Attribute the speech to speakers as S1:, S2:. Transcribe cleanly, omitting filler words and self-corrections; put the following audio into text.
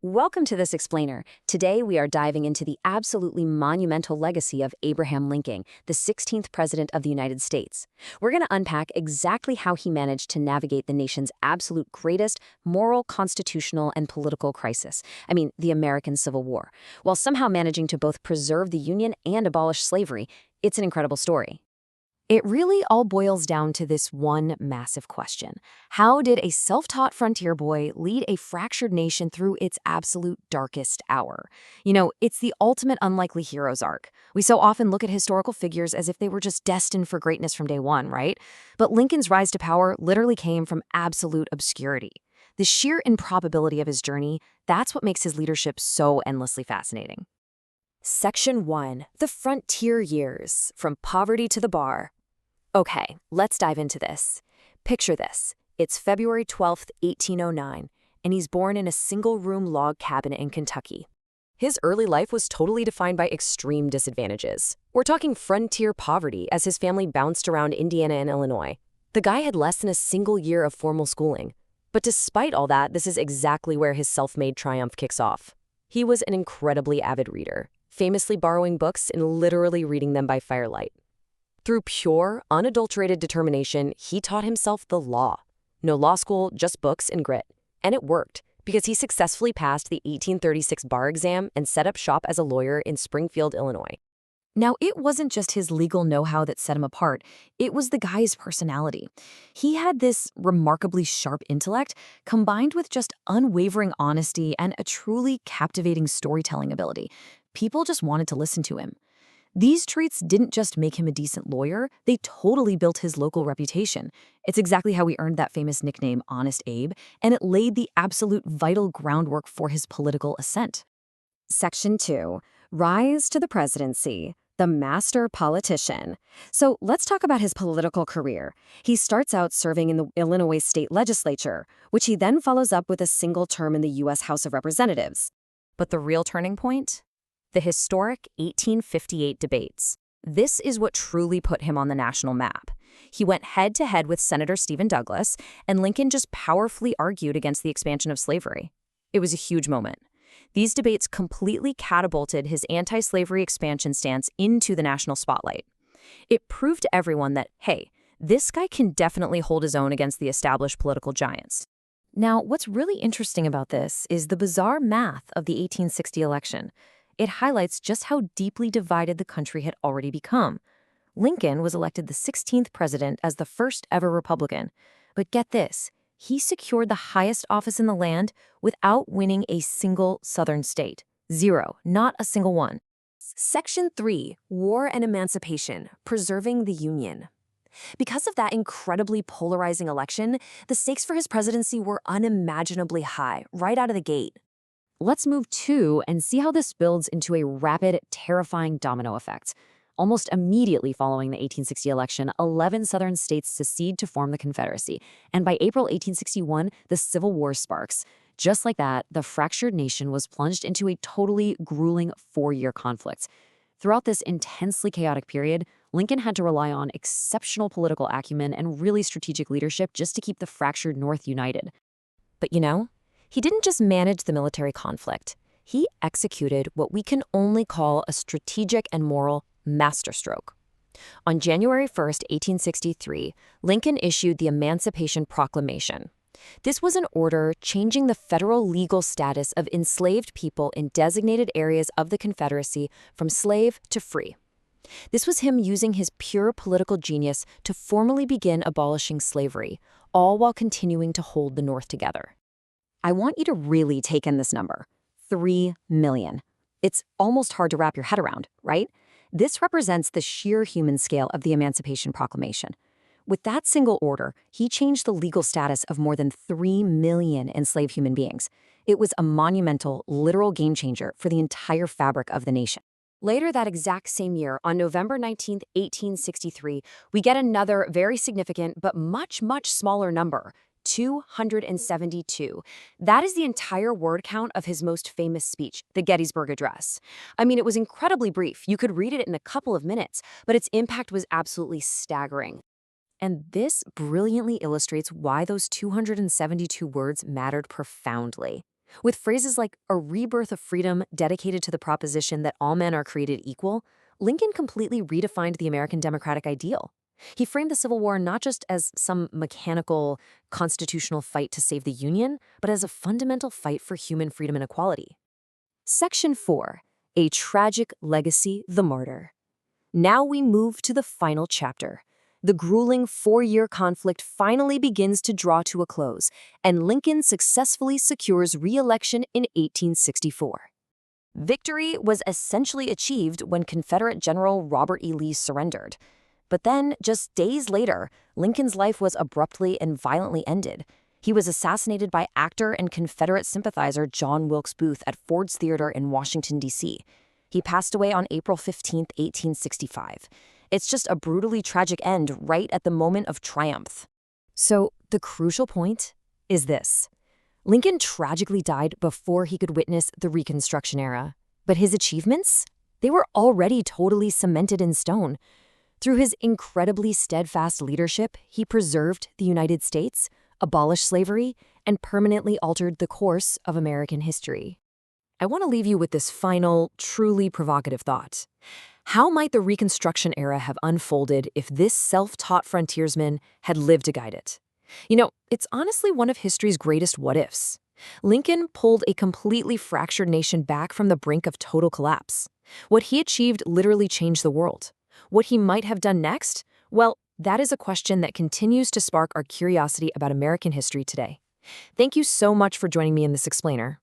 S1: Welcome to this explainer. Today we are diving into the absolutely monumental legacy of Abraham Lincoln, the 16th President of the United States. We're going to unpack exactly how he managed to navigate the nation's absolute greatest moral, constitutional, and political crisis. The American Civil War, while somehow managing to both preserve the Union and abolish slavery. It's an incredible story. It really all boils down to this one massive question. How did a self-taught frontier boy lead a fractured nation through its absolute darkest hour? It's the ultimate unlikely hero's arc. We so often look at historical figures as if they were just destined for greatness from day one, right? But Lincoln's rise to power literally came from absolute obscurity. The sheer improbability of his journey, that's what makes his leadership so endlessly fascinating. Section 1. The Frontier Years, From Poverty to the Bar. Okay, let's dive into this. Picture this. It's February 12th, 1809, and he's born in a single-room log cabin in Kentucky. His early life was totally defined by extreme disadvantages. We're talking frontier poverty as his family bounced around Indiana and Illinois. The guy had less than a single year of formal schooling. But despite all that, this is exactly where his self-made triumph kicks off. He was an incredibly avid reader, famously borrowing books and literally reading them by firelight. Through pure, unadulterated determination, he taught himself the law. No law school, just books and grit. And it worked, because he successfully passed the 1836 bar exam and set up shop as a lawyer in Springfield, Illinois. Now, it wasn't just his legal know-how that set him apart. It was the guy's personality. He had this remarkably sharp intellect, combined with just unwavering honesty and a truly captivating storytelling ability. People just wanted to listen to him. These traits didn't just make him a decent lawyer, they totally built his local reputation. It's exactly how he earned that famous nickname, Honest Abe, and it laid the absolute vital groundwork for his political ascent. Section 2. Rise to the Presidency. The Master Politician. So let's talk about his political career. He starts out serving in the Illinois state legislature, which he then follows up with a single term in the U.S. House of Representatives. But the real turning point? The historic 1858 debates. This is what truly put him on the national map. He went head-to-head with Senator Stephen Douglas, and Lincoln just powerfully argued against the expansion of slavery. It was a huge moment. These debates completely catapulted his anti-slavery expansion stance into the national spotlight. It proved to everyone that, hey, this guy can definitely hold his own against the established political giants. Now, what's really interesting about this is the bizarre math of the 1860 election. It highlights just how deeply divided the country had already become. Lincoln was elected the 16th president as the first ever Republican. But get this, he secured the highest office in the land without winning a single Southern state. Zero, not a single one. Section 3, War and Emancipation, Preserving the Union. Because of that incredibly polarizing election, the stakes for his presidency were unimaginably high right out of the gate. Let's move to and see how this builds into a rapid, terrifying domino effect. Almost immediately following the 1860 election, 11 Southern states secede to form the Confederacy, and by April 1861, the Civil War sparks. Just like that, the fractured nation was plunged into a totally grueling 4-year conflict. Throughout this intensely chaotic period, Lincoln had to rely on exceptional political acumen and really strategic leadership just to keep the fractured North united. But he didn't just manage the military conflict. He executed what we can only call a strategic and moral masterstroke. On January 1st, 1863, Lincoln issued the Emancipation Proclamation. This was an order changing the federal legal status of enslaved people in designated areas of the Confederacy from slave to free. This was him using his pure political genius to formally begin abolishing slavery, all while continuing to hold the North together. I want you to really take in this number, 3 million. It's almost hard to wrap your head around, right? This represents the sheer human scale of the Emancipation Proclamation. With that single order, he changed the legal status of more than 3 million enslaved human beings. It was a monumental, literal game changer for the entire fabric of the nation. Later that exact same year, on November 19, 1863, we get another very significant but much, much smaller number, 272. That is the entire word count of his most famous speech, the Gettysburg Address. It was incredibly brief. You could read it in a couple of minutes, but its impact was absolutely staggering. And this brilliantly illustrates why those 272 words mattered profoundly. With phrases like a rebirth of freedom dedicated to the proposition that all men are created equal, Lincoln completely redefined the American democratic ideal. He framed the Civil War not just as some mechanical, constitutional fight to save the Union, but as a fundamental fight for human freedom and equality. Section 4. A Tragic Legacy, the Martyr. Now we move to the final chapter. The grueling 4-year conflict finally begins to draw to a close, and Lincoln successfully secures re-election in 1864. Victory was essentially achieved when Confederate General Robert E. Lee surrendered. But then, just days later, Lincoln's life was abruptly and violently ended. He was assassinated by actor and Confederate sympathizer John Wilkes Booth at Ford's Theater in Washington, D.C. He passed away on April 15, 1865. It's just a brutally tragic end right at the moment of triumph. So, the crucial point is this. Lincoln tragically died before he could witness the Reconstruction era. But his achievements? They were already totally cemented in stone. Through his incredibly steadfast leadership, he preserved the United States, abolished slavery, and permanently altered the course of American history. I want to leave you with this final, truly provocative thought. How might the Reconstruction era have unfolded if this self-taught frontiersman had lived to guide it? It's honestly one of history's greatest what-ifs. Lincoln pulled a completely fractured nation back from the brink of total collapse. What he achieved literally changed the world. What he might have done next? Well, that is a question that continues to spark our curiosity about American history today. Thank you so much for joining me in this explainer.